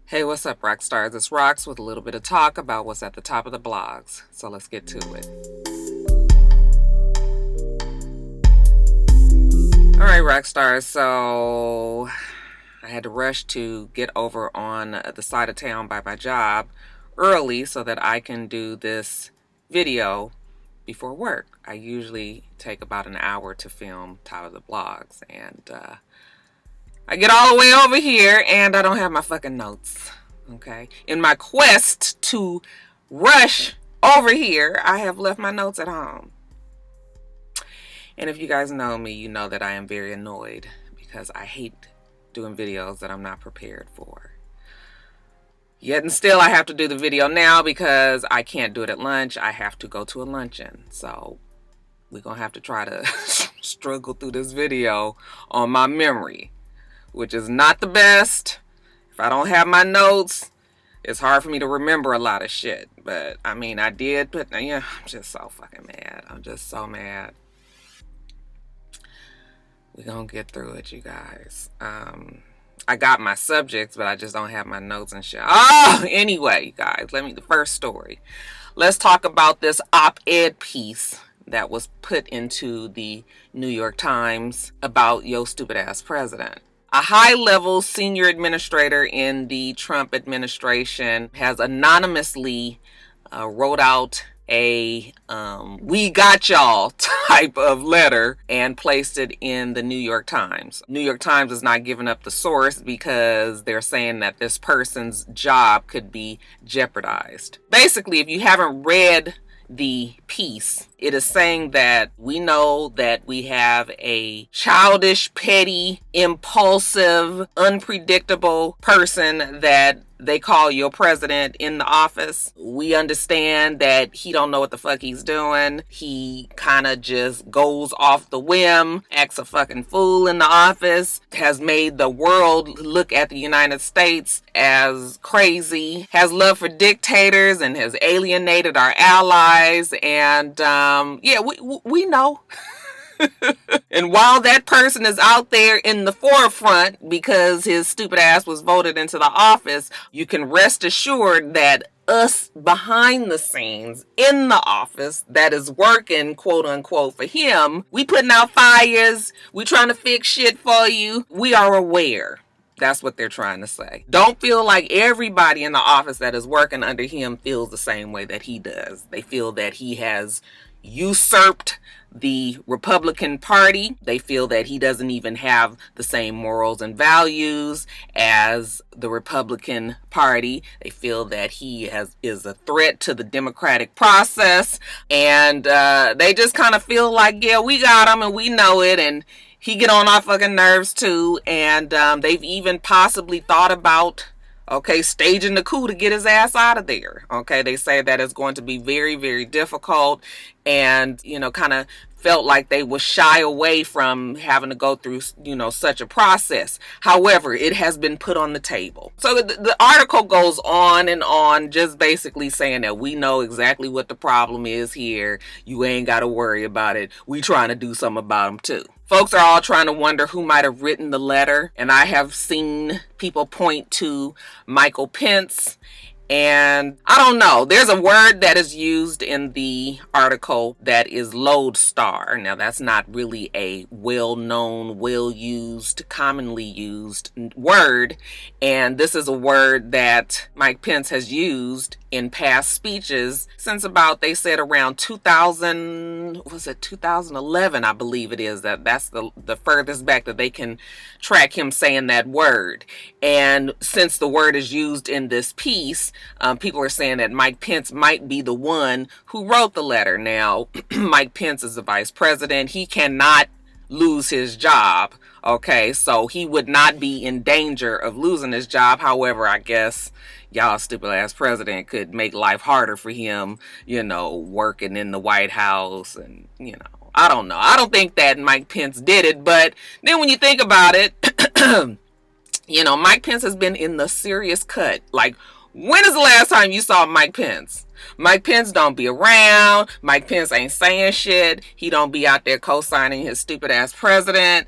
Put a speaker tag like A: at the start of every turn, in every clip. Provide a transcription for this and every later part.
A: Hey, what's up, rock stars? It's Rocks with a little bit of talk about what's at the top of the blogs. So let's get to it. All right, rock stars. So I had to rush to get over on the side of town by my job early so that I can do this video before work. I usually take about an hour to film top of the blogs, and I get all the way over here and I don't have my fucking notes. Okay. In my quest to rush over here, I have left my notes at home. And if you guys know me, you know that I am very annoyed because I hate doing videos that I'm not prepared for. Yet and still I have to do the video now because I can't do it at lunch. I have to go to a luncheon. So we're going to have to try to struggle through this video on my memory, which is not the best. If I don't have my notes, it's hard for me to remember a lot of shit. But I mean, I did put, yeah, I'm just so fucking mad. I'm just so mad. We're gonna get through it, you guys. I got my subjects, but I just don't have my notes and shit. Oh, anyway, you guys, the first story. Let's talk about this op-ed piece that was put into the New York Times about yo stupid ass president. A high-level senior administrator in the Trump administration has anonymously wrote out a we got y'all type of letter and placed it in the New York Times. New York Times is not giving up the source because they're saying that this person's job could be jeopardized. Basically, if you haven't read the piece, it is saying that we know that we have a childish, petty, impulsive, unpredictable person that they call your president in the office. We understand that he don't know what the fuck he's doing. He kind of just goes off the whim, acts a fucking fool in the office, has made the world look at the United States as crazy, has love for dictators, and has alienated our allies. And yeah, we know. And while that person is out there in the forefront because his stupid ass was voted into the office, you can rest assured that us behind the scenes in the office that is working, quote unquote, for him, we putting out fires, we trying to fix shit for you, we are aware. That's what they're trying to say. Don't feel like everybody in the office that is working under him feels the same way that he does. They feel that he has usurped the Republican Party. They feel that he doesn't even have the same morals and values as the Republican Party. They feel that he is a threat to the democratic process. And they just kind of feel like, yeah, we got him and we know it. And he get on our fucking nerves too. And they've even possibly thought about staging the coup to get his ass out of there. Okay, they say that it's going to be very, very difficult, and kind of felt like they would shy away from having to go through such a process. However, it has been put on the table. So the article goes on and on, just basically saying that we know exactly what the problem is here. You ain't got to worry about it. We trying to do something about them too. Folks are all trying to wonder who might have written the letter, and I have seen people point to Michael Pence. And I don't know, there's a word that is used in the article that is lodestar. Now, that's not really a well-known, well-used, commonly used word. And this is a word that Mike Pence has used in past speeches since about, they said around 2011, I believe it is. That's the furthest back that they can track him saying that word. And since the word is used in this piece, people are saying that Mike Pence might be the one who wrote the letter. Now, Mike Pence is the vice president. He cannot lose his job. Okay, so he would not be in danger of losing his job. However, I guess y'all stupid ass president could make life harder for him, working in the White House and, I don't know. I don't think that Mike Pence did it, but then when you think about it, Mike Pence has been in the serious cut. Like, when is the last time you saw Mike Pence? Mike Pence don't be around. Mike Pence ain't saying shit. He don't be out there co-signing his stupid ass president.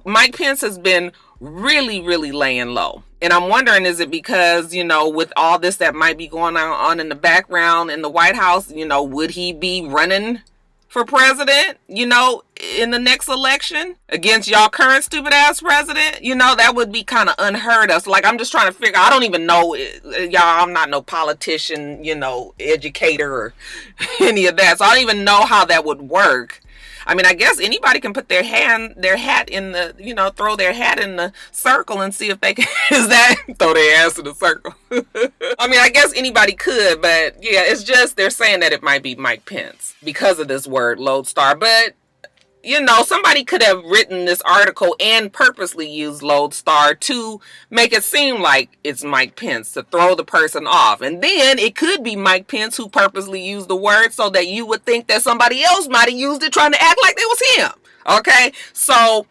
A: Mike Pence has been really, really laying low. And I'm wondering, is it because, with all this that might be going on in the background in the White House, would he be running for president, in the next election against y'all current stupid ass president? That would be kind of unheard of. So, like, I'm just trying to figure, I don't even know, y'all, I'm not no politician, educator or any of that. So I don't even know how that would work. I mean, I guess anybody can put their hat in the, throw their hat in the circle and see if they can, throw their ass in the circle. I mean, I guess anybody could, but yeah, it's just, they're saying that it might be Mike Pence because of this word lodestar. But, somebody could have written this article and purposely used lodestar to make it seem like it's Mike Pence, to throw the person off. And then it could be Mike Pence who purposely used the word so that you would think that somebody else might have used it trying to act like it was him. Okay? So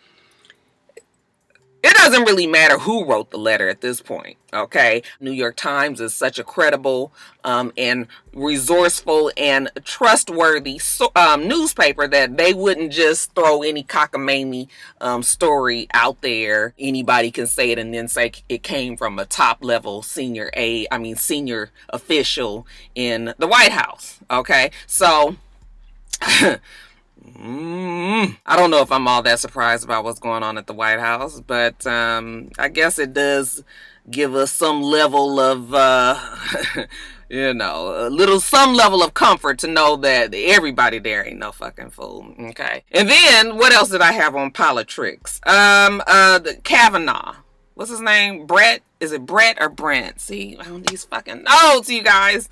A: it doesn't really matter who wrote the letter at this point, okay? New York Times is such a credible and resourceful and trustworthy newspaper that they wouldn't just throw any cockamamie story out there. Anybody can say it and then say it came from a top-level senior official in the White House, okay? So I don't know if I'm all that surprised about what's going on at the White House, but I guess it does give us some level of, some level of comfort to know that everybody there ain't no fucking fool. Okay. And then what else did I have on politics? The Kavanaugh. What's his name? Brett? Is it Brett or Brent? See, these fucking notes, you guys.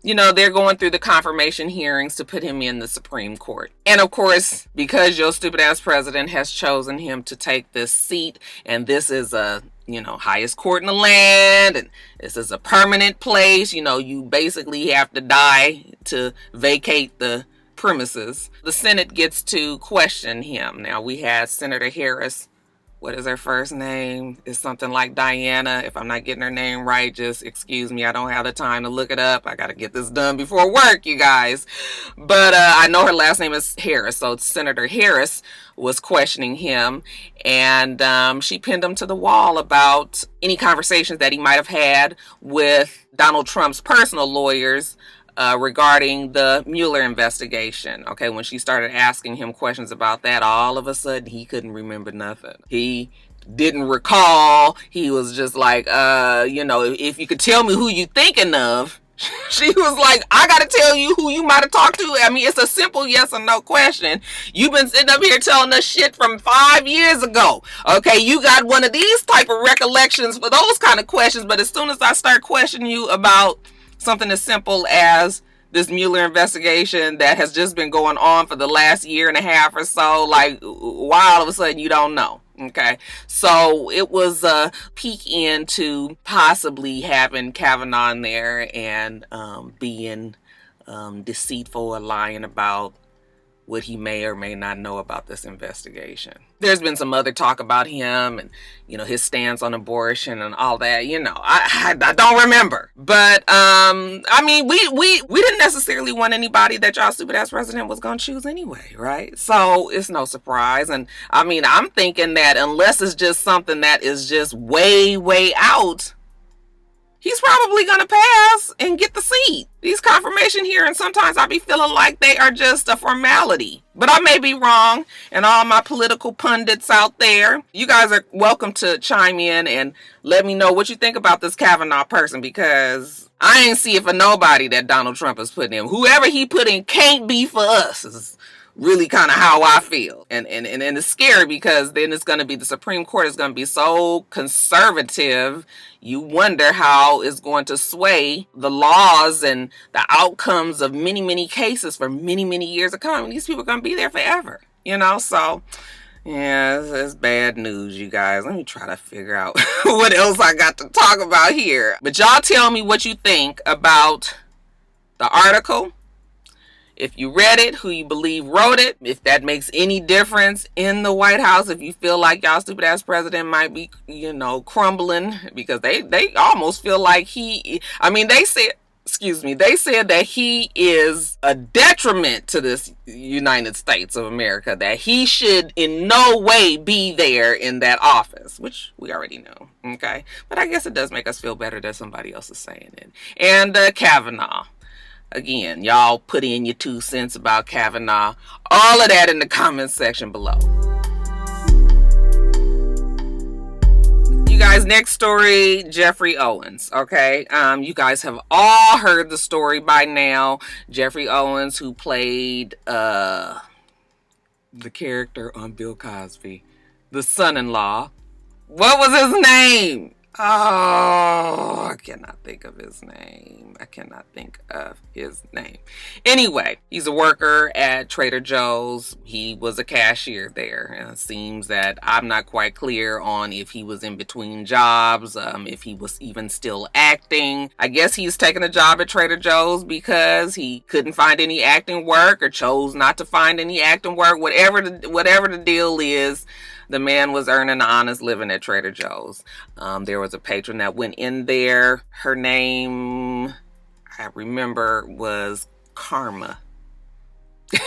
A: They're going through the confirmation hearings to put him in the Supreme Court. And of course, because your stupid ass president has chosen him to take this seat, and this is a, highest court in the land, and this is a permanent place, you basically have to die to vacate the premises. The Senate gets to question him. Now, we had Senator Harris. What is her first name? It's something like Diana. If I'm not getting her name right, just excuse me. I don't have the time to look it up. I got to get this done before work, you guys. But I know her last name is Harris. So Senator Harris was questioning him, and she pinned him to the wall about any conversations that he might have had with Donald Trump's personal lawyers regarding the Mueller investigation. Okay, when she started asking him questions about that, all of a sudden he couldn't remember nothing. He didn't recall. He was just like, if you could tell me who you thinking of. She was like, I gotta tell you who you might have talked to. I mean, it's a simple yes or no question. You've been sitting up here telling us shit from 5 years ago. Okay, you got one of these type of recollections for those kind of questions, but as soon as I start questioning you about something as simple as this Mueller investigation that has just been going on for the last year and a half or so, like, why all of a sudden you don't know? Okay, so it was a peek into possibly having Kavanaugh in there and being deceitful or lying about what he may or may not know about this investigation. There's been some other talk about him and, his stance on abortion and all that. I don't remember. But, we didn't necessarily want anybody that y'all stupid ass president was going to choose anyway, right? So it's no surprise. And I'm thinking that unless it's just something that is just way, way out, he's probably going to pass and get the seat. These confirmation hearings, sometimes I be feeling like they are just a formality. But I may be wrong. And all my political pundits out there, you guys are welcome to chime in and let me know what you think about this Kavanaugh person, because I ain't see it for nobody that Donald Trump is putting in. Whoever he put in can't be for us. Is really kind of how I feel. And it's scary, because then it's going to be, the Supreme Court is going to be so conservative. You wonder how it's going to sway the laws and the outcomes of many, many cases for many, many years to come. These people are going to be there forever, so yeah, it's bad news, you guys. Let me try to figure out what else I got to talk about here. But y'all tell me what you think about the article. If you read it, who you believe wrote it, if that makes any difference in the White House, if you feel like y'all stupid ass president might be, crumbling, because they almost feel like they said, excuse me, they said that he is a detriment to this United States of America, that he should in no way be there in that office, which we already know, okay? But I guess it does make us feel better that somebody else is saying it. And Kavanaugh. Again, y'all put in your 2 cents about Kavanaugh. All of that in the comments section below. You guys, next story, Jeffrey Owens. Okay, you guys have all heard the story by now. Jeffrey Owens, who played the character on Bill Cosby, the son-in-law. What was his name? Oh, I cannot think of his name. Anyway, he's a worker at Trader Joe's. He was a cashier there. And it seems that I'm not quite clear on if he was in between jobs, if he was even still acting. I guess he's taking a job at Trader Joe's because he couldn't find any acting work or chose not to find any acting work. Whatever the deal is, the man was earning an honest living at Trader Joe's. There was a patron that went in there. Her name, I remember, was Karma.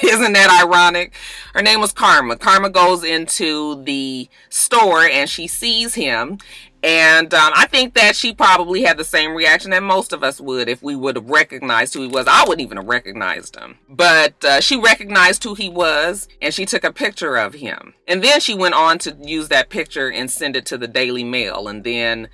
A: Isn't that ironic? Her name was Karma. Karma goes into the store and she sees him. And I think that she probably had the same reaction that most of us would if we would have recognized who he was. I wouldn't even have recognized him. But she recognized who he was, and she took a picture of him. And then she went on to use that picture and send it to the Daily Mail. And then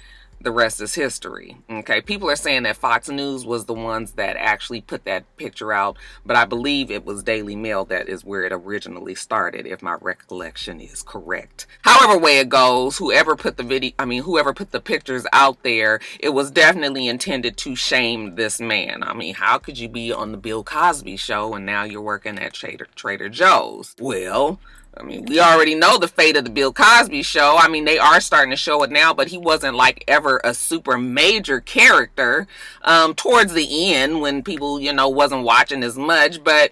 A: the rest is history. Okay, people are saying that Fox News was the ones that actually put that picture out, but I believe it was Daily Mail that is where it originally started, if my recollection is correct. However way it goes, whoever put the pictures out there, it was definitely intended to shame this man. I mean, how could you be on the Bill Cosby show and now you're working at Trader Joe's? Well, I mean, we already know the fate of the Bill Cosby show. I mean, they are starting to show it now, but he wasn't like ever a super major character towards the end when people, wasn't watching as much. But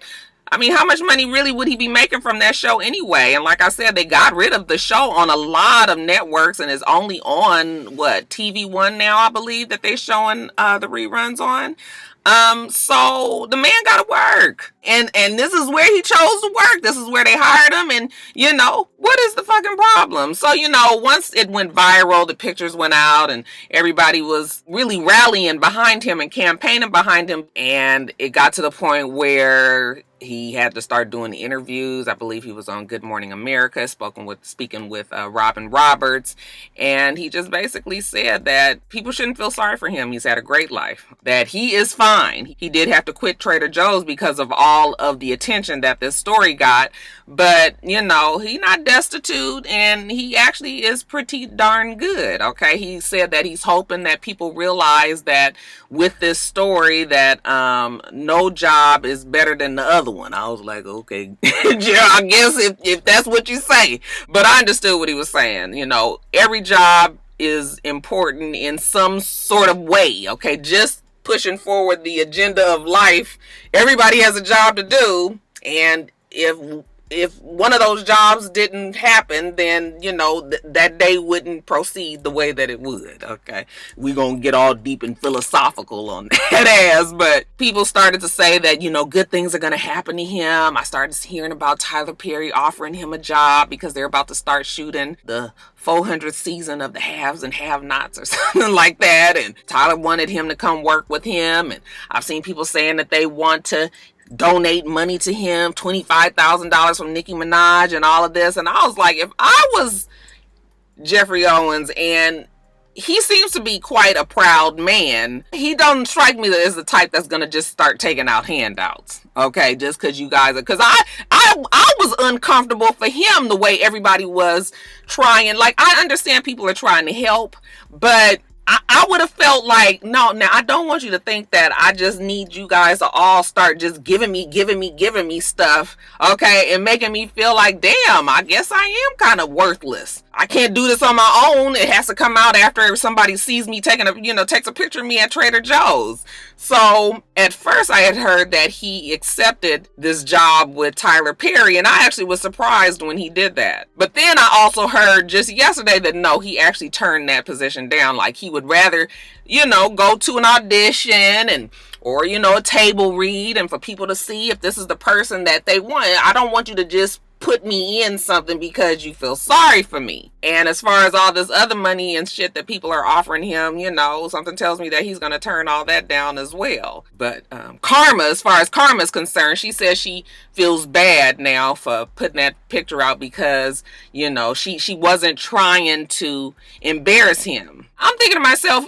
A: I mean, how much money really would he be making from that show anyway? And like I said, they got rid of the show on a lot of networks and is only on, TV One now, I believe, that they're showing the reruns on. So the man got to work, and this is where he chose to work. This is where they hired him, and what is the fucking problem? So once it went viral, the pictures went out, and everybody was really rallying behind him and campaigning behind him, and it got to the point where he had to start doing interviews. I believe he was on Good Morning America, speaking with Robin Roberts, and he just basically said that people shouldn't feel sorry for him. He's had a great life, that he is fine. He did have to quit Trader Joe's because of all of the attention that this story got, but he's not destitute, and he actually is pretty darn good. Okay, he said that he's hoping that people realize that with this story that no job is better than the other one. I was like, okay, yeah, I guess if that's what you say. But I understood what he was saying. Every job is important in some sort of way. Okay, just pushing forward the agenda of life. Everybody has a job to do, and if one of those jobs didn't happen, then, that day wouldn't proceed the way that it would. Okay. We're going to get all deep and philosophical on that ass. But people started to say that, good things are going to happen to him. I started hearing about Tyler Perry offering him a job because they're about to start shooting the 400th season of the Haves and Have-Nots or something like that. And Tyler wanted him to come work with him. And I've seen people saying that they want to donate money to him, $25,000 from Nicki Minaj and all of this. And I was like, if I was Jeffrey Owens, and he seems to be quite a proud man, he doesn't strike me as the type that's going to just start taking out handouts. Okay, just because you guys are, because I was uncomfortable for him the way everybody was trying. Like, I understand people are trying to help, but I would have felt like, no, now I don't want you to think that I just need you guys to all start just giving me stuff, okay, and making me feel like, damn, I guess I am kind of worthless. I can't do this on my own. It has to come out after somebody sees me taking takes a picture of me at Trader Joe's. So at first I had heard that he accepted this job with Tyler Perry, and I actually was surprised when he did that. But then I also heard just yesterday that no, he actually turned that position down. Like he would rather, go to an audition or a table read, and for people to see if this is the person that they want. I don't want you to just put me in something because you feel sorry for me. And as far as all this other money and shit that people are offering him, something tells me that he's going to turn all that down as well. But Karma, as far as Karma is concerned, she says she feels bad now for putting that picture out because, she wasn't trying to embarrass him. I'm thinking to myself,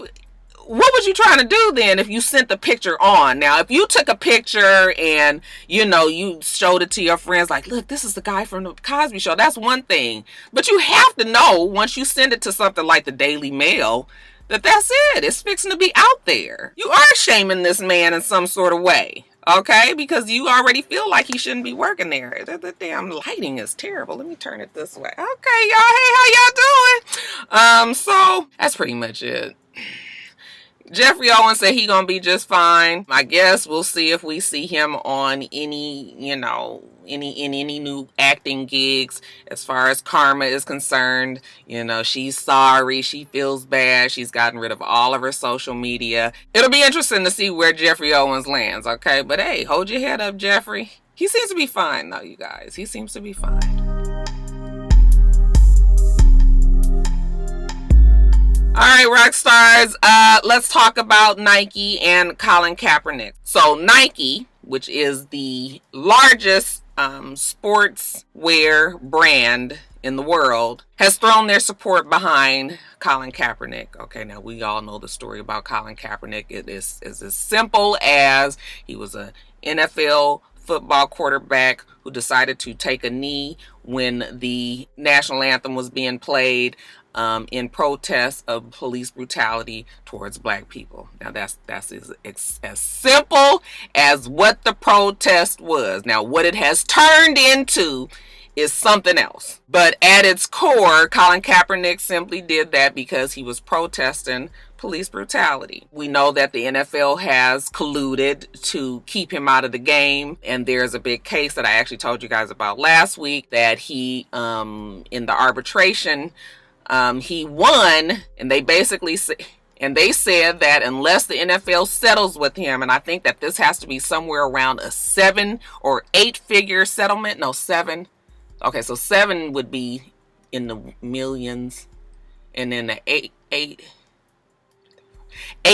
A: what was you trying to do then if you sent the picture on? Now, if you took a picture and, you showed it to your friends, like, look, this is the guy from the Cosby Show, that's one thing. But you have to know, once you send it to something like the Daily Mail, that's it. It's fixing to be out there. You are shaming this man in some sort of way. Okay, because you already feel like he shouldn't be working there. The damn lighting is terrible. Let me turn it this way. Okay, y'all. Hey, how y'all doing? So that's pretty much it. Jeffrey Owens said he gonna be just fine. I guess we'll see if we see him on any new acting gigs. As far as Karma is concerned, she's sorry. She feels bad. She's gotten rid of all of her social media. It'll be interesting to see where Jeffrey Owens lands, okay? But hey, hold your head up, Jeffrey. He seems to be fine, though, you guys. He seems to be fine. All right, rock stars, let's talk about Nike and Colin Kaepernick. So Nike, which is the largest sportswear brand in the world, has thrown their support behind Colin Kaepernick. Okay, now we all know the story about Colin Kaepernick. It is as simple as he was an NFL football quarterback who decided to take a knee when the national anthem was being played, in protest of police brutality towards black people. Now that's as simple as what the protest was. Now what it has turned into is something else. But at its core, Colin Kaepernick simply did that because he was protesting police brutality. We know that the NFL has colluded to keep him out of the game, and there's a big case that I actually told you guys about last week that he, in the arbitration, he won, and they basically said that unless the NFL settles with him, and I think that this has to be somewhere around a 7 or 8 figure settlement. No, 7. Okay, so 7 would be in the millions, and then the 8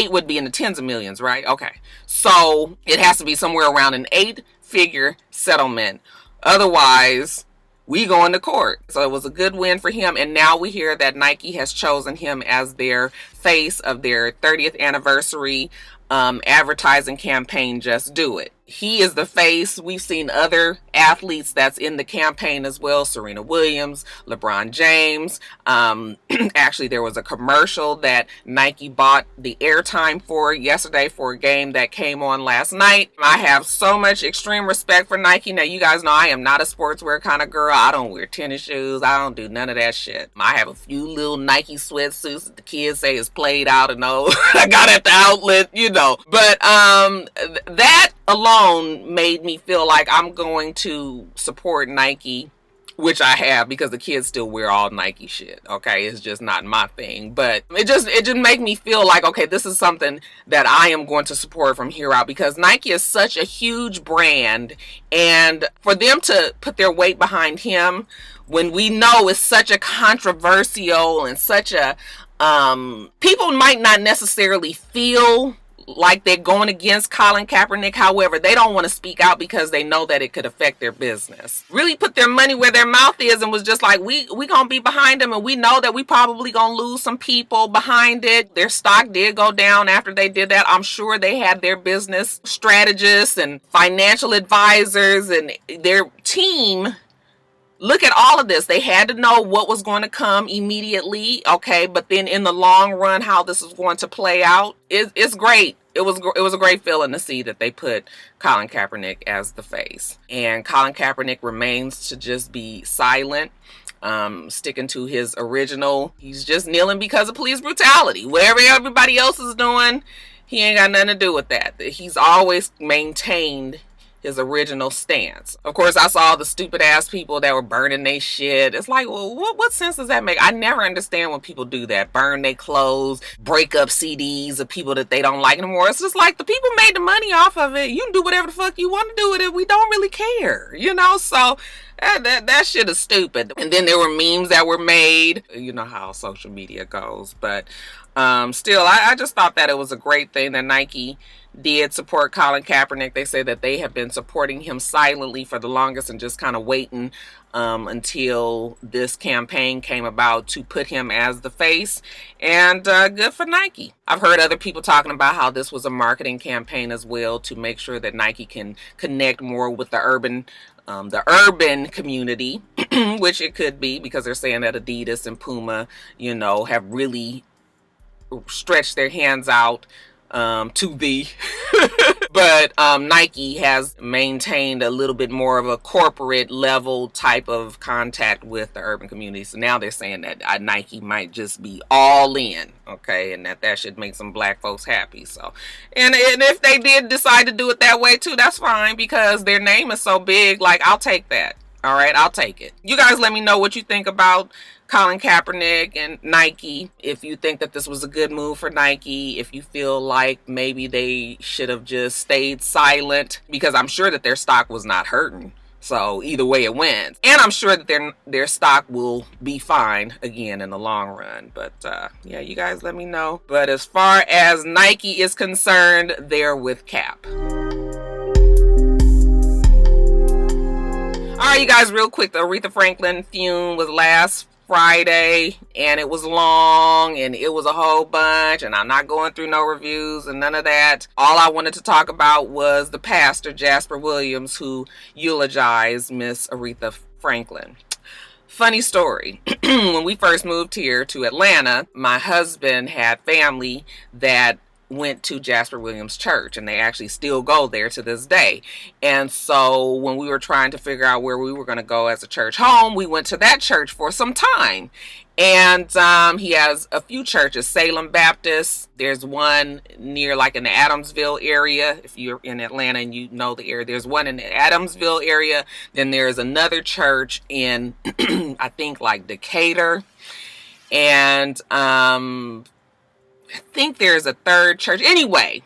A: would be in the tens of millions, right? Okay, so it has to be somewhere around an 8 figure settlement. Otherwise, we going to court. So it was a good win for him. And now we hear that Nike has chosen him as their face of their 30th anniversary advertising campaign, Just Do It. He is the face. We've seen other athletes that's in the campaign as well. Serena Williams, LeBron James. Actually, there was a commercial that Nike bought the airtime for yesterday for a game that came on last night. I have so much extreme respect for Nike. Now, you guys know I am not a sportswear kind of girl. I don't wear tennis shoes. I don't do none of that shit. I have a few little Nike sweatsuits that the kids say is played out and all. I got at the outlet, But that alone made me feel like I'm going to support Nike, which I have, because the kids still wear all Nike shit. Okay, it's just not my thing, but it just made me feel like, okay, this is something that I am going to support from here out, because Nike is such a huge brand, and for them to put their weight behind him when we know it's such a controversial and such a people might not necessarily feel like they're going against Colin Kaepernick. However, they don't want to speak out because they know that it could affect their business. Really put their money where their mouth is and was just like, we gonna be behind them, and we know that we probably gonna lose some people behind it. Their stock did go down after they did that. I'm sure they had their business strategists and financial advisors and their team look at all of this. They had to know what was going to come immediately, okay? But then in the long run, how this is going to play out, it's great. It was a great feeling to see that they put Colin Kaepernick as the face. And Colin Kaepernick remains to just be silent. sticking to his original. He's just kneeling because of police brutality. Whatever everybody else is doing, he ain't got nothing to do with that. He's always maintained his original stance. Of course, I saw the stupid ass people that were burning their shit. It's like, well, what sense does that make? I never understand when people do that. Burn their clothes, break up CDs of people that they don't like anymore. It's just like, the people made the money off of it. You can do whatever the fuck you want to do with it. We don't really care, you know? So that shit is stupid. And then there were memes that were made. You know how social media goes. But still, I just thought that it was a great thing that Nike did support Colin Kaepernick. They say that they have been supporting him silently for the longest and just kind of waiting until this campaign came about to put him as the face. And good for Nike. I've heard other people talking about how this was a marketing campaign as well to make sure that Nike can connect more with the urban community, which it could be, because they're saying that Adidas and Puma, you know, have really stretched their hands out to thee. But Nike has maintained a little bit more of a corporate level type of contact with the urban community. So now they're saying that Nike might just be all in, okay, and that should make some black folks happy. So, and if they did decide to do it that way too, that's fine, because their name is so big. Like, I'll take that. All right, I'll take it. You guys let me know what you think about Colin Kaepernick and Nike. If you think that this was a good move for Nike, if you feel like maybe they should have just stayed silent, because I'm sure that their stock was not hurting. So either way it went. And I'm sure that their stock will be fine again in the long run. But yeah, you guys let me know. But as far as Nike is concerned, they're with Cap. All right, you guys, real quick, the Aretha Franklin funeral was last Friday, and it was long, and it was a whole bunch, and I'm not going through no reviews and none of that. All I wanted to talk about was the pastor, Jasper Williams, who eulogized Miss Aretha Franklin. Funny story. When we first moved here to Atlanta, my husband had family that went to Jasper Williams Church, and they actually still go there to this day. And so when we were trying to figure out where we were going to go as a church home, we went to that church for some time. And he has a few churches. Salem Baptist, there's one near, like, in the Adamsville area. If you're in Atlanta and you know the area, there's one in the Adamsville area. Then there's another church in I think, like, Decatur. And I think there's a third church. Anyway,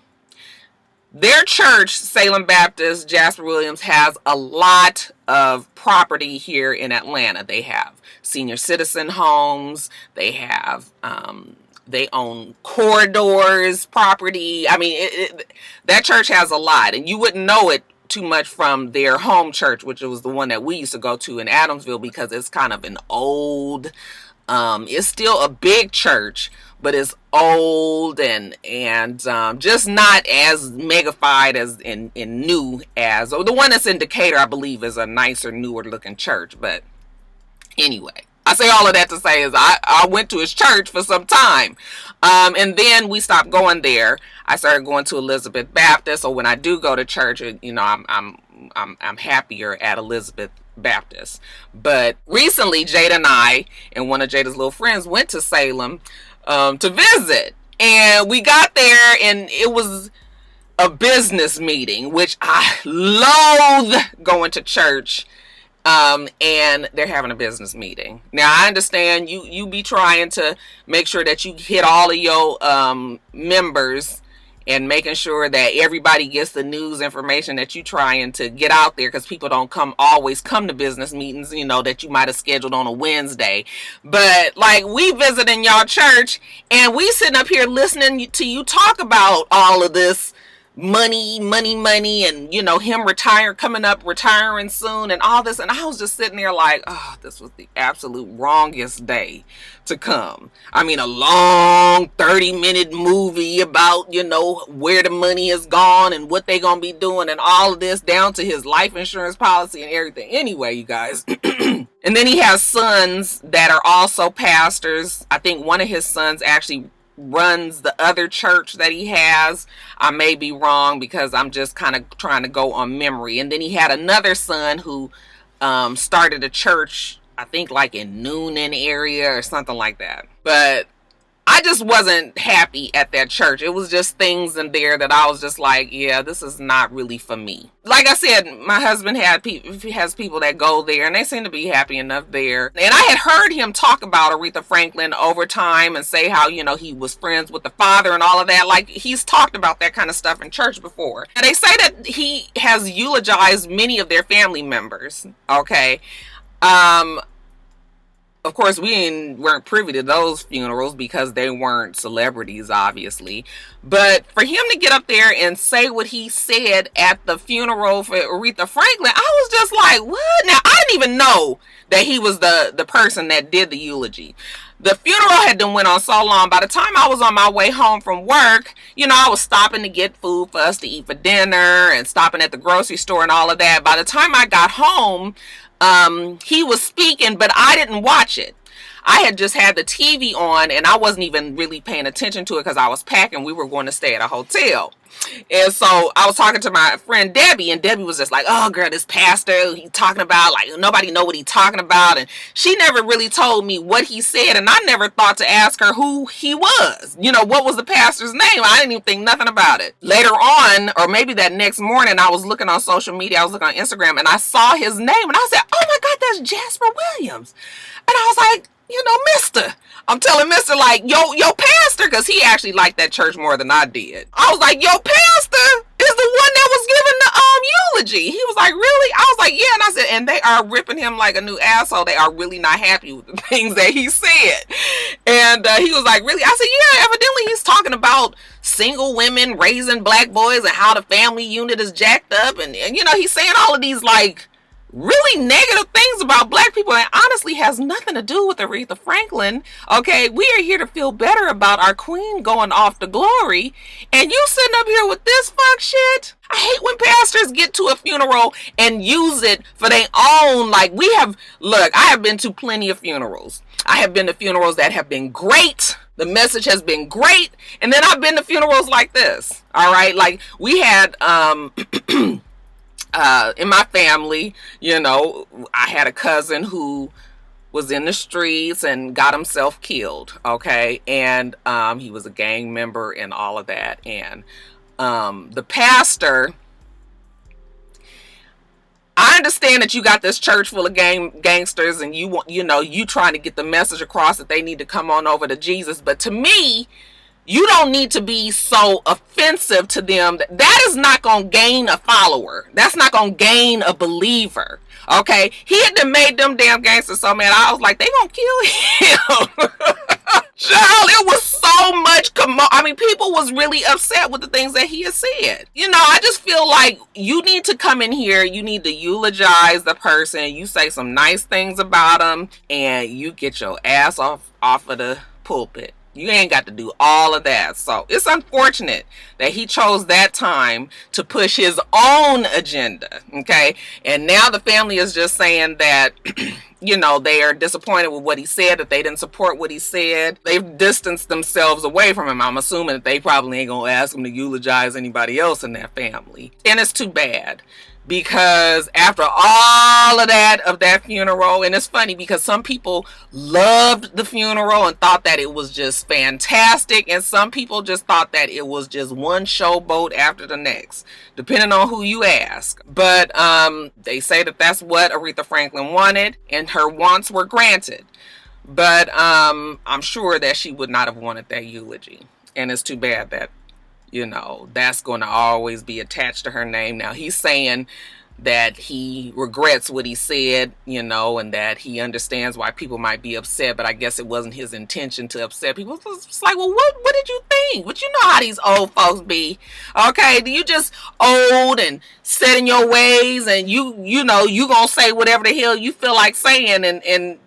A: their church, Salem Baptist, Jasper Williams, has a lot of property here in Atlanta. They have senior citizen homes. They have, they own corridors, property. I mean, that church has a lot, and you wouldn't know it too much from their home church, which was the one that we used to go to in Adamsville, because it's kind of an old, it's still a big church, but it's old and just not as megafied as and new as, or the one that's in Decatur, I believe, is a nicer, newer looking church. But anyway, I say all of that to say is I went to his church for some time, and then we stopped going there. I started going to Elizabeth Baptist. So when I do go to church, you know, I'm happier at Elizabeth Baptist. But recently, Jada and I and one of Jada's little friends went to Salem to visit, and we got there, and it was a business meeting, which I loathe going to church, and they're having a business meeting. Now, I understand you be trying to make sure that you hit all of your members and making sure that everybody gets the news information that you trying to get out there, because people don't always come to business meetings, you know, that you might have scheduled on a Wednesday. But like, we visiting y'all church, and we sitting up here listening to you talk about all of this money, and, you know, him retiring soon and all this. And I was just sitting there like, oh, this was the absolute wrongest day to come. I mean, a long 30-minute movie about, you know, where the money is gone and what they gonna be doing and all of this, down to his life insurance policy and everything. Anyway, you guys. And then he has sons that are also pastors. I think one of his sons actually runs the other church that he has. I may be wrong, because I'm just kind of trying to go on memory. And then he had another son who started a church, I think like in Noonan area or something like that. But I just wasn't happy at that church. It was just things in there that I was just like, yeah, this is not really for me. Like I said, my husband has people that go there, and they seem to be happy enough there. And I had heard him talk about Aretha Franklin over time and say how, you know, he was friends with the father and all of that. Like, he's talked about that kind of stuff in church before. And they say that he has eulogized many of their family members. Okay. Of course, we weren't privy to those funerals because they weren't celebrities, obviously. But for him to get up there and say what he said at the funeral for Aretha Franklin, I was just like, what? Now, I didn't even know that he was the person that did the eulogy. The funeral had been went on so long. By the time I was on my way home from work, you know, I was stopping to get food for us to eat for dinner and stopping at the grocery store and all of that. By the time I got home, he was speaking, but I didn't watch it. I had just had the TV on, and I wasn't even really paying attention to it because I was packing. We were going to stay at a hotel. And so I was talking to my friend Debbie, and Debbie was just like, oh girl, this pastor, he's talking about, like, nobody know what he's talking about. And she never really told me what he said, and I never thought to ask her who he was. You know, what was the pastor's name? I didn't even think nothing about it. Later on, or maybe that next morning, I was looking on social media, I was looking on Instagram, and I saw his name, and I said, oh my God, that's Jasper Williams. And I was like, you know, mister. I'm telling mister, like, yo pastor, because he actually liked that church more than I did. I was like, yo pastor is the one that was giving the eulogy. He was like, really? I was like, yeah. And I said, and they are ripping him like a new asshole. They are really not happy with the things that he said. And he was like, really? I said, yeah, evidently he's talking about single women raising black boys and how the family unit is jacked up. And you know, he's saying all of these, like, really negative things about black people, and honestly has nothing to do with Aretha Franklin. Okay, we are here to feel better about our queen going off to glory, and you sitting up here with this fuck shit. I hate when pastors get to a funeral and use it for their own. Like, I have been to plenty of funerals. I have been to funerals that have been great. The message has been great. And then I've been to funerals like this. All right, like we had in my family, you know, I had a cousin who was in the streets and got himself killed. Okay. And he was a gang member and all of that. And the pastor, I understand that you got this church full of gangsters and you trying to get the message across that they need to come on over to Jesus. But to me, you don't need to be so offensive to them. That is not going to gain a follower. That's not going to gain a believer. Okay? He had made them damn gangsters so mad. I was like, they going to kill him. Child, it was so much people was really upset with the things that he had said. You know, I just feel like you need to come in here, you need to eulogize the person, you say some nice things about them, and you get your ass off of the pulpit. You ain't got to do all of that. So it's unfortunate that he chose that time to push his own agenda. Okay. And now the family is just saying that, you know, they are disappointed with what he said, that they didn't support what he said. They've distanced themselves away from him. I'm assuming that they probably ain't going to ask him to eulogize anybody else in that family. And it's too bad. Because after all of that funeral, and it's funny because some people loved the funeral and thought that it was just fantastic, and some people just thought that it was just one showboat after the next, depending on who you ask. But they say that that's what Aretha Franklin wanted, and her wants were granted. But I'm sure that she would not have wanted that eulogy, and it's too bad that, you know, that's going to always be attached to her name. Now, he's saying that he regrets what he said, you know, and that he understands why people might be upset, but I guess it wasn't his intention to upset people. It's like, well, what did you think? But you know how these old folks be. Okay, you just old and set in your ways, and you know, you gonna say whatever the hell you feel like saying, and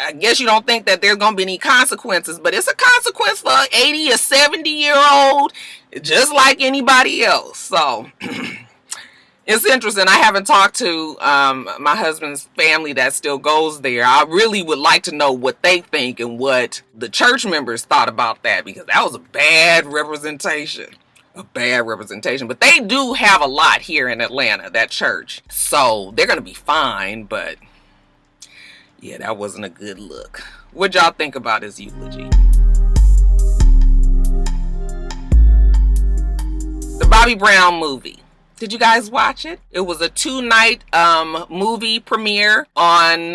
A: I guess you don't think that there's going to be any consequences, but it's a consequence for an 80 or 70-year-old, just like anybody else. So it's interesting. I haven't talked to my husband's family that still goes there. I really would like to know what they think and what the church members thought about that, because that was a bad representation. But they do have a lot here in Atlanta, that church. So they're going to be fine, but Yeah, that wasn't a good look. What y'all think about his eulogy? The Bobby Brown movie. Did you guys watch it? It was a 2-night movie premiere on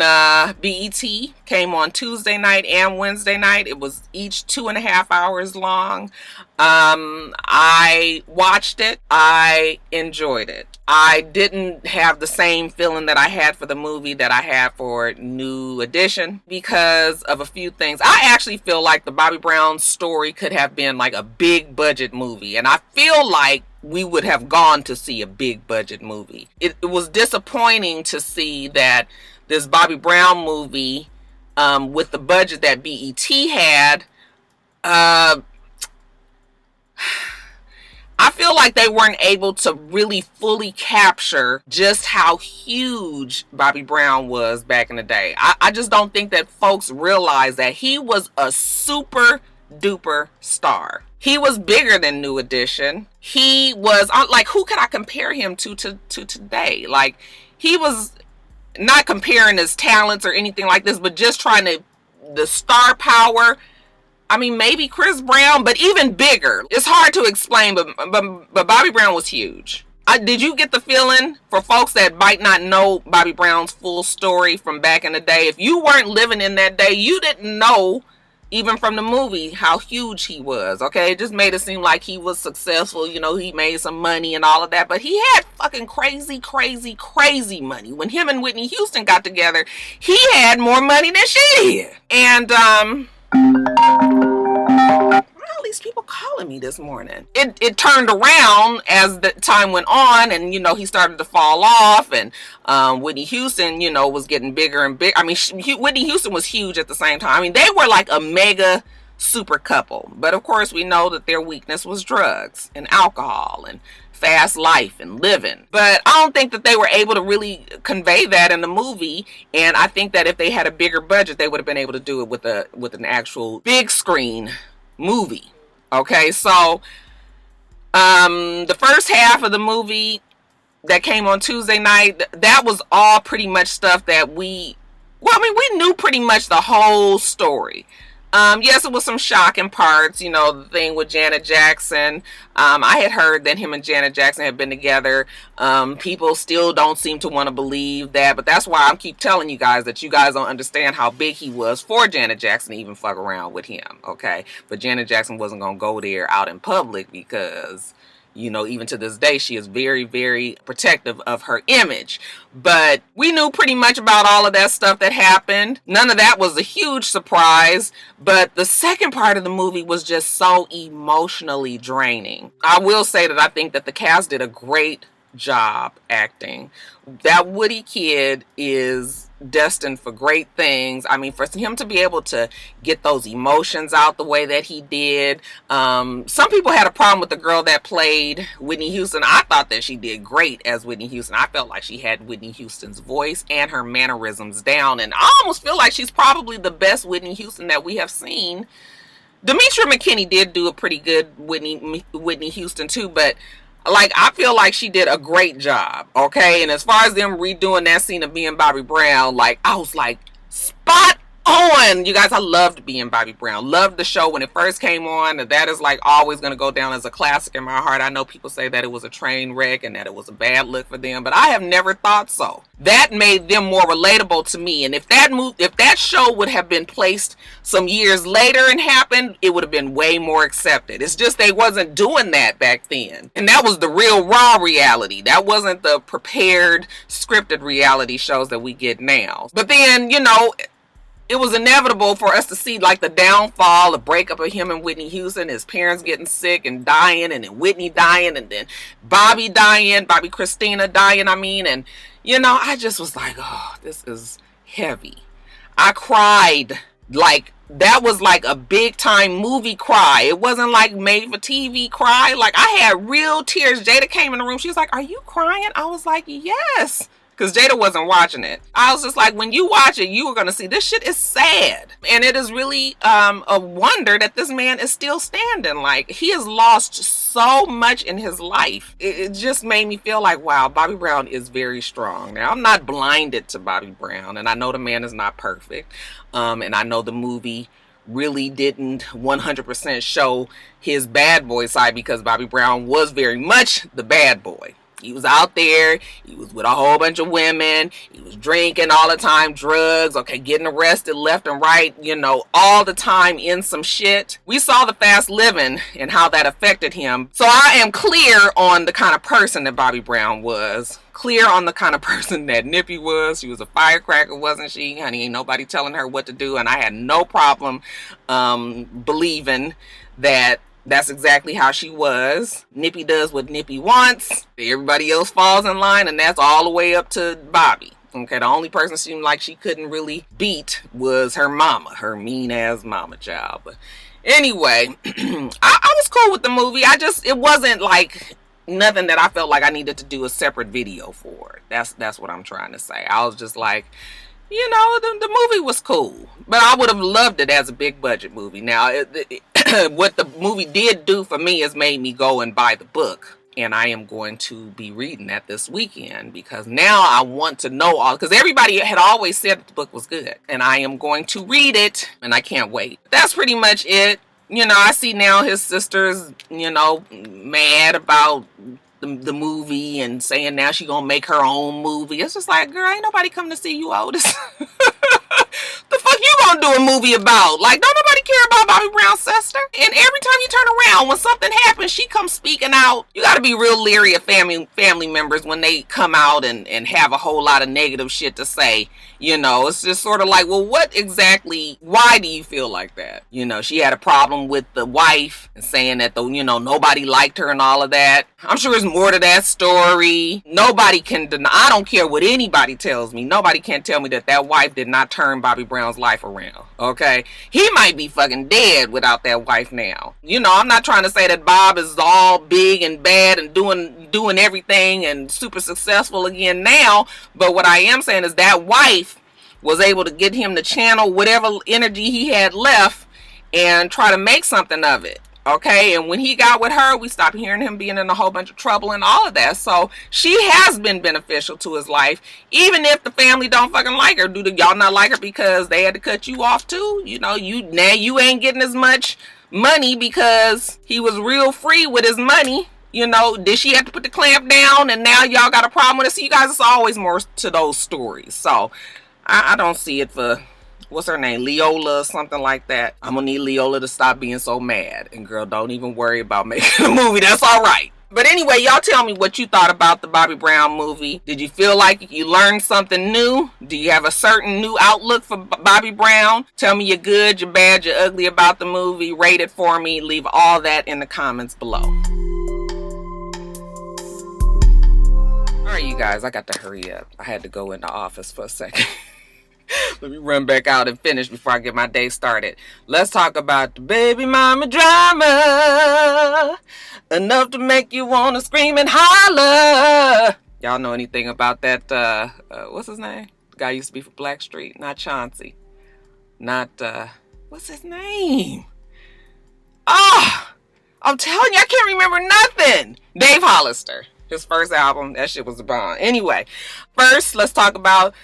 A: BET. Came on Tuesday night and Wednesday night. It was each 2.5 hours long. I watched it. I enjoyed it. I didn't have the same feeling that I had for the movie that I had for New Edition because of a few things. I actually feel like the Bobby Brown story could have been like a big budget movie, and I feel like we would have gone to see a big budget movie. It was disappointing to see that this Bobby Brown movie, with the budget that BET had, I feel like they weren't able to really fully capture just how huge Bobby Brown was back in the day. I just don't think that folks realize that he was a super duper star. He was bigger than New Edition. He was like, who could I compare him to today? Like, he was not comparing his talents or anything like this, but just trying to, the star power. I mean, maybe Chris Brown, but even bigger. It's hard to explain, but Bobby Brown was huge. Did you get the feeling, for folks that might not know Bobby Brown's full story from back in the day, if you weren't living in that day, you didn't know, even from the movie, how huge he was, okay? It just made it seem like he was successful, you know, he made some money and all of that, but he had fucking crazy, crazy, crazy money. When him and Whitney Houston got together, he had more money than she did. And, all these people calling me this morning. It turned around as the time went on, and, you know, he started to fall off, and Whitney Houston, you know, was getting bigger and bigger. I mean, Whitney Houston was huge at the same time. I mean, they were like a mega super couple. But of course, we know that their weakness was drugs and alcohol and fast life and living. But I don't think that they were able to really convey that in the movie. And I think that if they had a bigger budget, they would have been able to do it with an actual big screen movie. Okay, so the first half of the movie that came on Tuesday night, that was all pretty much stuff that we knew pretty much the whole story. Yes, it was some shocking parts, you know, the thing with Janet Jackson. I had heard that him and Janet Jackson had been together. People still don't seem to want to believe that, but that's why I keep telling you guys that you guys don't understand how big he was for Janet Jackson to even fuck around with him, okay? But Janet Jackson wasn't going to go there out in public because, you know, even to this day, she is very, very protective of her image. But we knew pretty much about all of that stuff that happened. None of that was a huge surprise. But the second part of the movie was just so emotionally draining. I will say that I think that the cast did a great job acting. That Woody kid is destined for great things. I mean, for him to be able to get those emotions out the way that he did. Some people had a problem with the girl that played Whitney Houston. I thought that she did great as Whitney Houston. I felt like she had Whitney Houston's voice and her mannerisms down, and I almost feel like she's probably the best Whitney Houston that we have seen. Demetria McKinney did do a pretty good Whitney Houston too, but like, I feel like she did a great job, okay? And as far as them redoing that scene of being Bobby Brown, like, I was like, spot on. You guys, I loved being Bobby Brown. Loved the show when it first came on. And that is, like, always going to go down as a classic in my heart. I know people say that it was a train wreck and that it was a bad look for them, but I have never thought so. That made them more relatable to me. And if that show would have been placed some years later and happened, it would have been way more accepted. It's just they wasn't doing that back then. And that was the real raw reality. That wasn't the prepared, scripted reality shows that we get now. But then, you know, it was inevitable for us to see, like, the downfall, the breakup of him and Whitney Houston, his parents getting sick and dying, and then Whitney dying, and then Bobby Christina dying, and, you know, I just was like, oh, this is heavy. I cried. Like, that was like a big time movie cry. It wasn't like made for TV cry. Like, I had real tears. Jada came in the room. She was like, are you crying? I was like, yes. Because Jada wasn't watching it. I was just like, when you watch it, you are going to see this shit is sad. And it is really a wonder that this man is still standing. Like, he has lost so much in his life. It just made me feel like, wow, Bobby Brown is very strong. Now, I'm not blinded to Bobby Brown, and I know the man is not perfect, and I know the movie really didn't 100% show his bad boy side, because Bobby Brown was very much the bad boy. He was out there, he was with a whole bunch of women, he was drinking all the time, drugs, okay, getting arrested left and right, you know, all the time in some shit. We saw the fast living and how that affected him. So I am clear on the kind of person that Bobby Brown was. Clear on the kind of person that Nippy was. She was a firecracker, wasn't she? Honey, ain't nobody telling her what to do. And I had no problem believing that that's exactly how she was. Nippy does what Nippy wants. Everybody else falls in line, and that's all the way up to Bobby. Okay, the only person seemed like she couldn't really beat was her mama, her mean-ass mama child. But anyway, I was cool with the movie. It wasn't like nothing that I felt like I needed to do a separate video for. That's what I'm trying to say. I was just like, you know, the movie was cool, but I would have loved it as a big budget movie. Now, what the movie did do for me is made me go and buy the book, and I am going to be reading that this weekend, because now I want to know all, because everybody had always said that the book was good, and I am going to read it, and I can't wait. That's pretty much it. You know, I see now his sister's, you know, mad about the movie and saying now she gonna make her own movie. It's just like, girl, ain't nobody coming to see you, Otis. The fuck you gonna do a movie about? Like, don't nobody care about Bobby Brown's sister? And every time you turn around, when something happens, she comes speaking out. You gotta be real leery of family members when they come out and have a whole lot of negative shit to say. You know, it's just sort of like, well, what exactly, why do you feel like that? You know, she had a problem with the wife and saying that, you know, nobody liked her and all of that. I'm sure there's more to that story. Nobody can deny, I don't care what anybody tells me, nobody can tell me that wife did not turn Bobby Brown's life around, okay? He might be fucking dead without that wife now. You know, I'm not trying to say that Bob is all big and bad and doing everything and super successful again now, but what I am saying is that wife was able to get him to channel whatever energy he had left and try to make something of it. Okay, and when he got with her, we stopped hearing him being in a whole bunch of trouble and all of that. So she has been beneficial to his life, even if the family don't fucking like her. Do y'all not like her because they had to cut you off too? You know, you ain't getting as much money because he was real free with his money. You know, did she have to put the clamp down and now y'all got a problem with it? See, you guys, it's always more to those stories. So I don't see it for, what's her name, Leola or something like that. I'm gonna need Leola to stop being so mad. And girl, don't even worry about making a movie. That's all right. But anyway, y'all tell me what you thought about the Bobby Brown movie. Did you feel like you learned something new? Do you have a certain new outlook for Bobby Brown? Tell me you're good, you're bad, you're ugly about the movie. Rate it for me. Leave all that in the comments below. Alright, you guys, I got to hurry up. I had to go in the office for a second. Let me run back out and finish before I get my day started. Let's talk about the baby mama drama. Enough to make you want to scream and holler. Y'all know anything about that, what's his name? The guy used to be for Blackstreet. Not Chauncey. Not, what's his name? Ah! I'm telling you, I can't remember nothing. Dave Hollister. His first album, that shit was a bomb. Anyway, first, let's talk about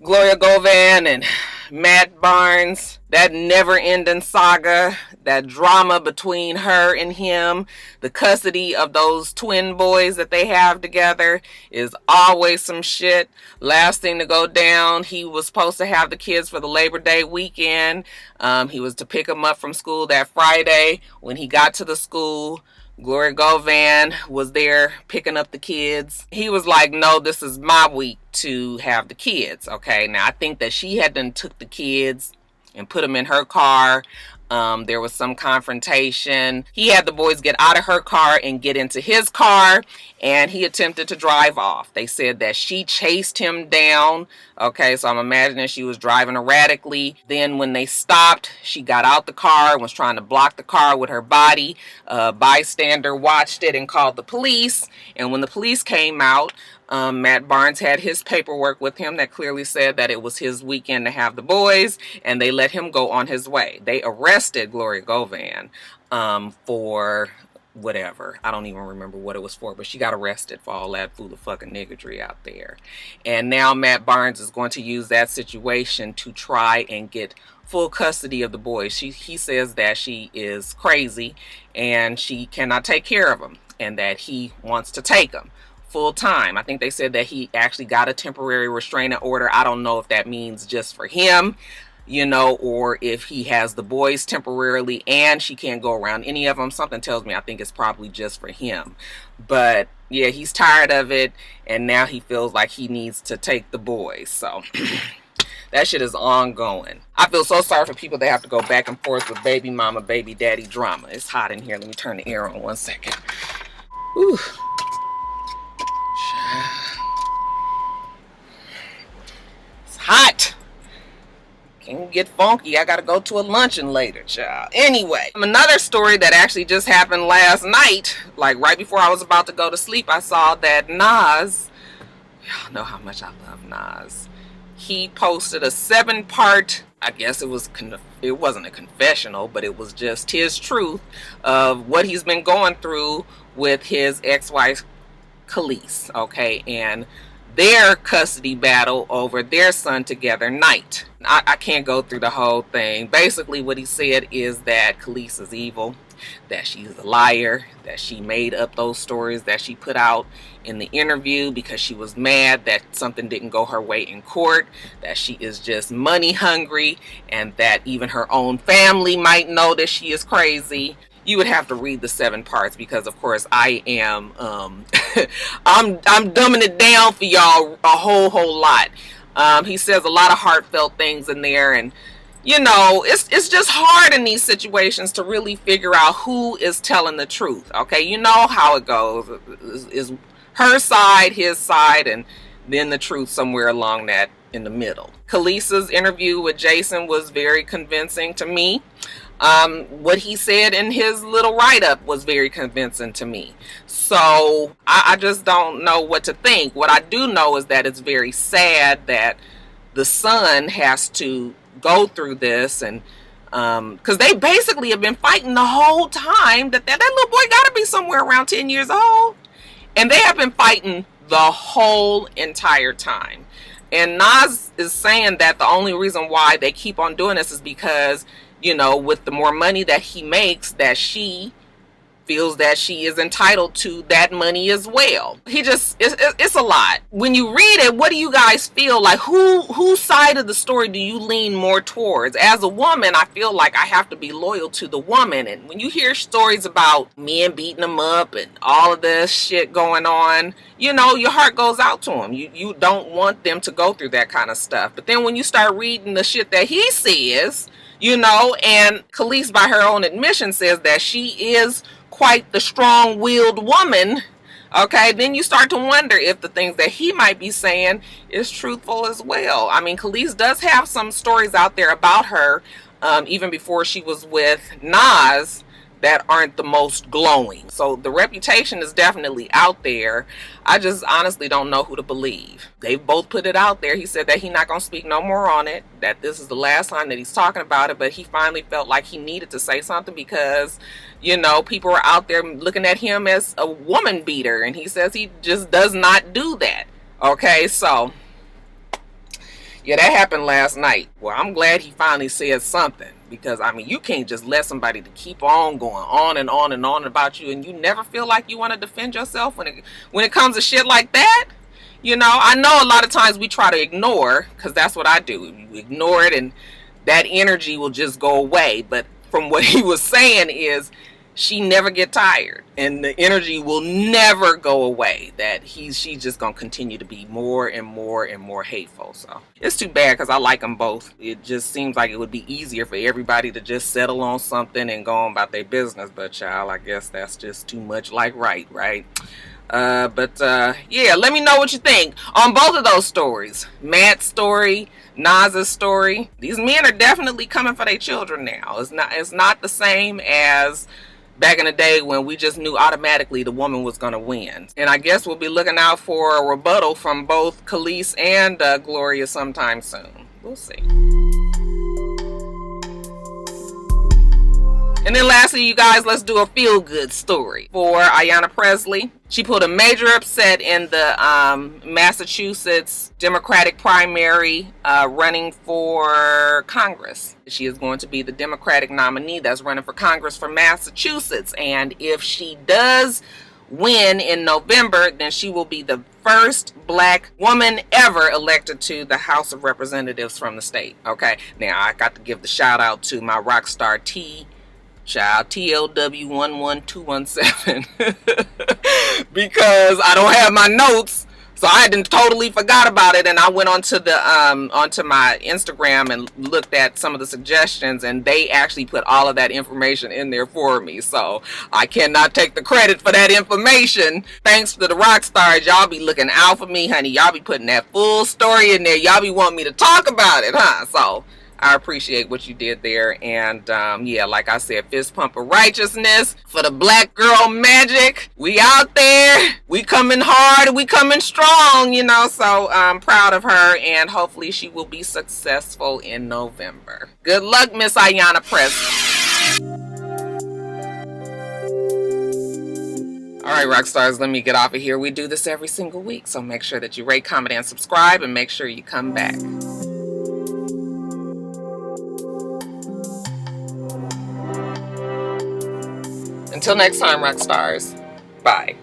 A: Gloria Govan and Matt Barnes. That never-ending saga, that drama between her and him, the custody of those twin boys that they have together is always some shit. Last thing to go down, he was supposed to have the kids for the Labor Day weekend. He was to pick them up from school that Friday. When he got to the school, Gloria Govan was there picking up the kids. He was like, no, this is my week to have the kids. Okay, now I think that she had done took the kids and put them in her car. There was some confrontation. He had the boys get out of her car and get into his car, and he attempted to drive off. They said that she chased him down. Okay, so I'm imagining she was driving erratically. Then when they stopped, she got out the car and was trying to block the car with her body. A bystander watched it and called the police. And when the police came out, Matt Barnes had his paperwork with him that clearly said that it was his weekend to have the boys, and they let him go on his way. They arrested Gloria Govan for whatever. I don't even remember what it was for, but she got arrested for all that fool of fucking niggardry out there. And now Matt Barnes is going to use that situation to try and get full custody of the boys. He says that she is crazy and she cannot take care of them, and that he wants to take them full time. I think they said that he actually got a temporary restraining order. I don't know if that means just for him, you know, or if he has the boys temporarily and she can't go around any of them. Something tells me I think it's probably just for him. But yeah, he's tired of it, and now he feels like he needs to take the boys. So that shit is ongoing. I feel so sorry for people that have to go back and forth with baby mama, baby daddy drama. It's hot in here. Let me turn the air on 1 second. Whew. It's hot. Can get funky. I gotta go to a luncheon later, child. Anyway, another story that actually just happened last night, like right before I was about to go to sleep, I saw that Nas, y'all know how much I love Nas. He posted a 7-part, I guess it wasn't a confessional, but it was just his truth of what he's been going through with his ex-wife, Khalees, okay, and their custody battle over their son together, Knight. I can't go through the whole thing. Basically what he said is that Khalees is evil, that she's a liar, that she made up those stories that she put out in the interview because she was mad that something didn't go her way in court, that she is just money hungry, and that even her own family might know that she is crazy. You would have to read the 7 parts because, of course, I am I'm dumbing it down for y'all a whole lot. He says a lot of heartfelt things in there, and you know, it's just hard in these situations to really figure out who is telling the truth. Okay, you know how it goes. Is her side, his side, and then the truth somewhere along that in the middle. Khalees's interview with Jason was very convincing to me. What he said in his little write-up was very convincing to me. So I just don't know what to think. What I do know is that it's very sad that the son has to go through this, and because they basically have been fighting the whole time. That little boy got to be somewhere around 10 years old, and they have been fighting the whole entire time. And Nas is saying that the only reason why they keep on doing this is because, you know, with the more money that he makes, that she feels that she is entitled to that money as well. It's a lot. When you read it, what do you guys feel like? Whose side of the story do you lean more towards? As a woman, I feel like I have to be loyal to the woman. And when you hear stories about men beating them up and all of this shit going on, you know, your heart goes out to them. You don't want them to go through that kind of stuff. But then when you start reading the shit that he says, you know, and Khalees, by her own admission, says that she is quite the strong-willed woman, okay, then you start to wonder if the things that he might be saying is truthful as well. I mean, Khalees does have some stories out there about her, even before she was with Nas, that aren't the most glowing. So the reputation is definitely out there. I just honestly don't know who to believe. They've both put it out there. He said that he's not going to speak no more on it, that this is the last time that he's talking about it, but he finally felt like he needed to say something because, you know, people are out there looking at him as a woman beater, and he says he just does not do that. Okay, so yeah, that happened last night. Well, I'm glad he finally said something, because I mean, you can't just let somebody to keep on going on and on and on about you, and you never feel like you want to defend yourself when it comes to shit like that. You know, I know a lot of times we try to ignore, because that's what I do. You ignore it and that energy will just go away. But from what he was saying is, she never get tired, and the energy will never go away. That she's just gonna continue to be more and more and more hateful. So it's too bad, because I like them both. It just seems like it would be easier for everybody to just settle on something and go on about their business. But child, I guess that's just too much like right? Yeah, let me know what you think on both of those stories. Matt's story, Nas's story. These men are definitely coming for their children now. It's not the same as back in the day when we just knew automatically the woman was going to win. And I guess we'll be looking out for a rebuttal from both Khalees and Gloria sometime soon. We'll see. And then lastly, you guys, let's do a feel-good story for Ayanna Pressley. She pulled a major upset in the Massachusetts Democratic primary running for Congress. She is going to be the Democratic nominee that's running for Congress for Massachusetts. And if she does win in November, then she will be the first black woman ever elected to the House of Representatives from the state. Okay, now I got to give the shout out to my rock star child TLW11217 because I don't have my notes, so I hadn't totally forgot about it, and I went onto my Instagram and looked at some of the suggestions, and they actually put all of that information in there for me. So I cannot take the credit for that information. Thanks to the rock stars, y'all be looking out for me, honey. Y'all be putting that full story in there. Y'all be wanting me to talk about it, huh? So I appreciate what you did there. And yeah, like I said, fist pump of righteousness for the black girl magic. We out there. We coming hard. We coming strong, you know. So I'm proud of her, and hopefully she will be successful in November. Good luck, Miss Ayanna Pressley. All right, rock stars, let me get off of here. We do this every single week, so make sure that you rate, comment, and subscribe, and make sure you come back. Until next time, rock stars. Bye.